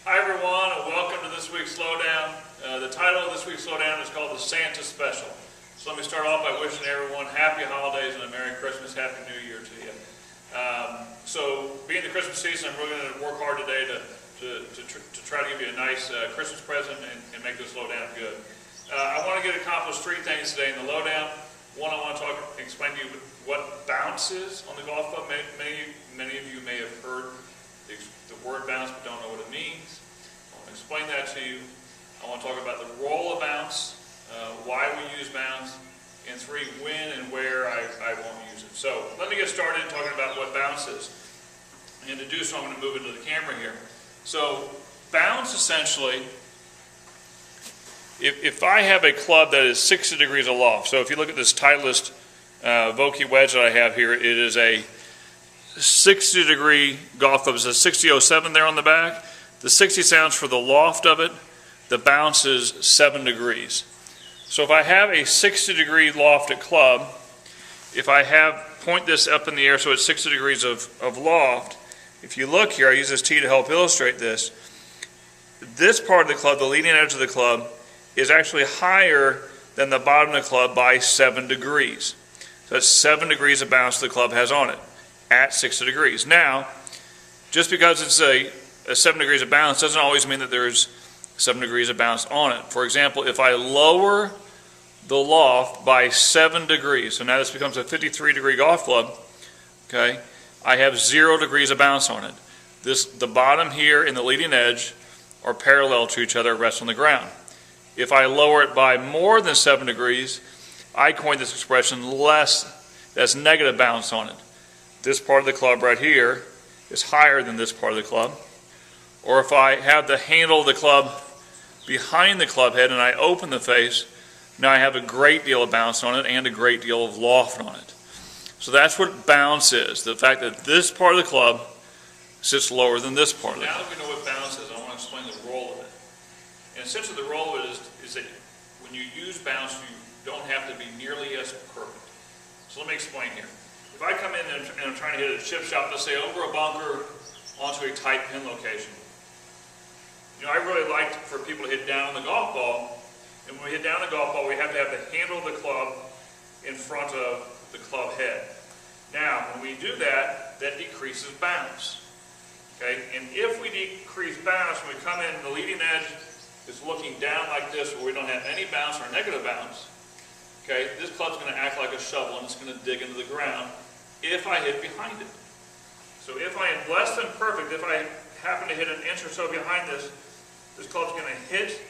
Hi everyone, and welcome to this week's Slowdown. The title of this week's Slowdown is called the Santa Special. So let me start off by wishing everyone happy holidays and a Merry Christmas, Happy New Year to you. So being the Christmas season, I'm really going to work hard today to try to give you a nice Christmas present and make this Slowdown good. I want to get accomplished three things today in the Lowdown. One, I want to explain to you what bounce is on the golf club. Many of you may have heard the word bounce but don't know what it means. I want to explain that to you. I want to talk about the role of bounce, why we use bounce, and three, when and where I won't use it. So let me get started talking about what bounce is. And to do so, I'm going to move into the camera here. So bounce essentially, if I have a club that is 60 degrees aloft, so if you look at this Titleist Vokey wedge that I have here, it is a 60 degree golf club. It's a 6007 there on the back. The 60 sounds for the loft of it. The bounce is 7 degrees. So if I have a 60 degree lofted club, if I point this up in the air so it's 60 degrees of loft, if you look here, I use this tee to help illustrate this. This part of the club, the leading edge of the club, is actually higher than the bottom of the club by 7 degrees. So that's 7 degrees of bounce the club has on it at 60 degrees. Now, just because it's a 7 degrees of bounce doesn't always mean that there's 7 degrees of bounce on it. For example, if I lower the loft by 7 degrees, so now this becomes a 53 degree golf club, okay, I have 0 degrees of bounce on it. The bottom here and the leading edge are parallel to each other, rest on the ground. If I lower it by more than 7 degrees, I coined this expression that's negative bounce on it. This part of the club right here is higher than this part of the club. Or if I have the handle of the club behind the club head and I open the face, now I have a great deal of bounce on it and a great deal of loft on it. So that's what bounce is, the fact that this part of the club sits lower than this part of the club. Now that we know what bounce is, I want to explain the role of it. And essentially the role of it is that when you use bounce, you don't have to be nearly as perfect. So let me explain here. If I come in and I'm trying to hit a chip shot, let's say over a bunker onto a tight pin location, I really like for people to hit down on the golf ball, and when we hit down the golf ball, we have to have the handle of the club in front of the club head. Now, when we do that, that decreases bounce. Okay, and if we decrease bounce, when we come in, the leading edge is looking down like this, where we don't have any bounce or negative bounce. Okay, this club's going to act like a shovel and it's going to dig into the ground if I hit behind it. So if I am less than perfect, if I happen to hit an inch or so behind this club's going to hit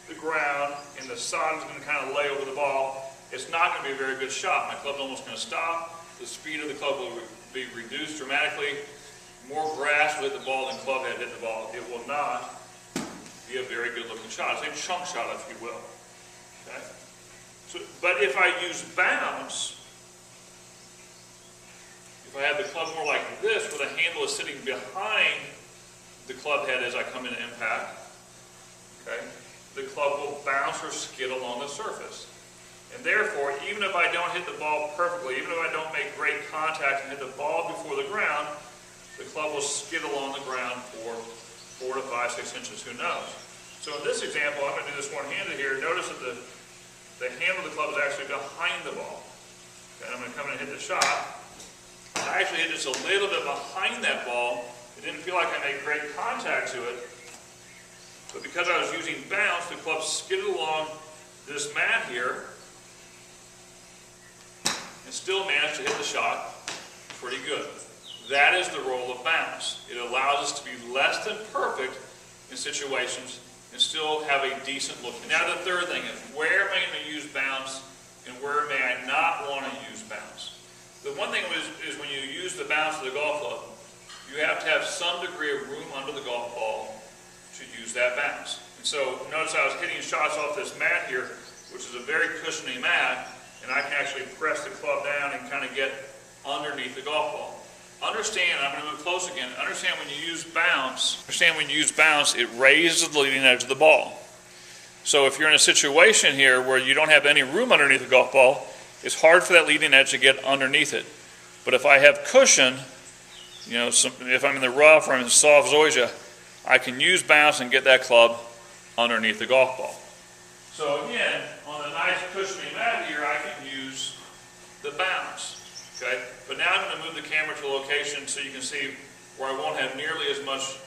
the ground and the sod is going to kind of lay over the ball. It's not going to be a very good shot. My club's almost going to stop. The speed of the club will be reduced dramatically. More grass will hit the ball than club head hit the ball. It will not be a very good looking shot. It's a chunk shot, if you will. Okay? So, but if I use bounce, if I have the club more like this, where the handle is sitting behind the club head as I come into impact, okay, the club will bounce or skid along the surface. And therefore, even if I don't hit the ball perfectly, even if I don't make great contact and hit the ball before the ground, the club will skid along the ground for 4 to 5, 6 inches, who knows. So in this example, I'm going to do this one-handed here. Notice that the handle of the club is actually behind the ball. Okay, I'm going to come in and hit the shot. I actually hit just a little bit behind that ball. It didn't feel like I made great contact to it. But because I was using bounce, the club skidded along this mat here and still managed to hit the shot pretty good. That is the role of bounce. It allows us to be less than perfect in situations and still have a decent look. Now the third thing is, where am I going to use bounce and where may I not want to use bounce? The one thing is when you use the bounce of the golf club, you have to have some degree of room under the golf ball to use that bounce. And so notice I was hitting shots off this mat here, which is a very cushiony mat, and I can actually press the club down and kind of get underneath the golf ball. Understand, I'm going to move close again, understand when you use bounce, it raises the leading edge of the ball. So if you're in a situation here where you don't have any room underneath the golf ball, it's hard for that leading edge to get underneath it. But if I have cushion, if I'm in the rough or I'm in soft zoysia, I can use bounce and get that club underneath the golf ball. So again, on a nice cushiony mat here, I can use the bounce, okay? But now I'm going to move the camera to a location so you can see where I won't have nearly as much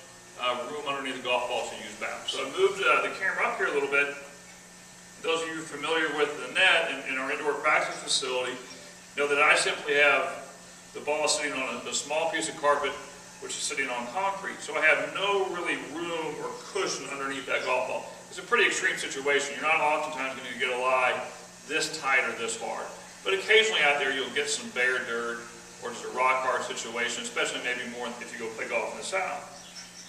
room underneath the golf ball to use bounce. So I moved the camera up here a little bit. Those of you familiar with the net in our indoor practice facility know that I simply have the ball sitting on a small piece of carpet which is sitting on concrete. So I have no really room or cushion underneath that golf ball. It's a pretty extreme situation. You're not oftentimes going to get a lie this tight or this hard. But occasionally out there you'll get some bare dirt or just a rock hard situation, especially maybe more if you go play golf in the south.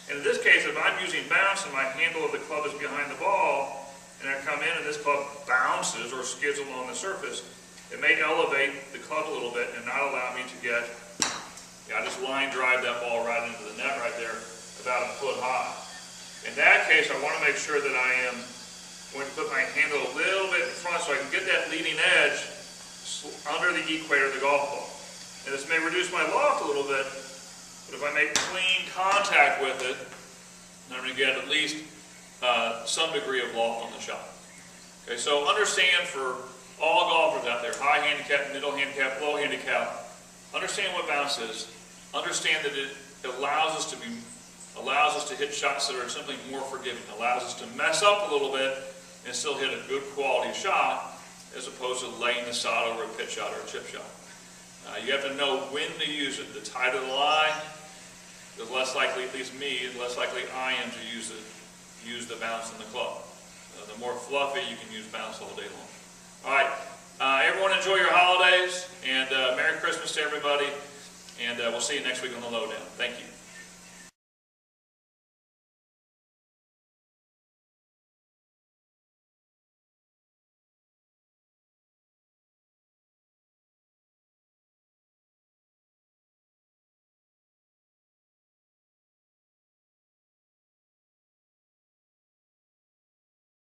And in this case, if I'm using bounce and my handle of the club is behind the ball, and I come in and this club bounces or skids along the surface, it may elevate the club a little bit and not allow me to get, I just line drive that ball right into the net right there, about a foot high. In that case, I want to make sure that I am going to put my handle a little bit in front so I can get that leading edge under the equator of the golf ball. And this may reduce my loft a little bit, but if I make clean contact with it, then I'm going to get at least some degree of loft on the shot. Okay, so understand for all golfers out there, high handicap, middle handicap, low handicap, understand what bounce is. Understand that it allows us to hit shots that are simply more forgiving. It allows us to mess up a little bit and still hit a good quality shot, as opposed to laying the sod over a pitch shot or a chip shot. You have to know when to use it. The tighter the lie, the less likely, at least me, the less likely I am to use the bounce in the club. The more fluffy, you can use bounce all day long. All right, everyone enjoy your holidays, and Merry Christmas to everybody, and we'll see you next week on The Lowdown. Thank you.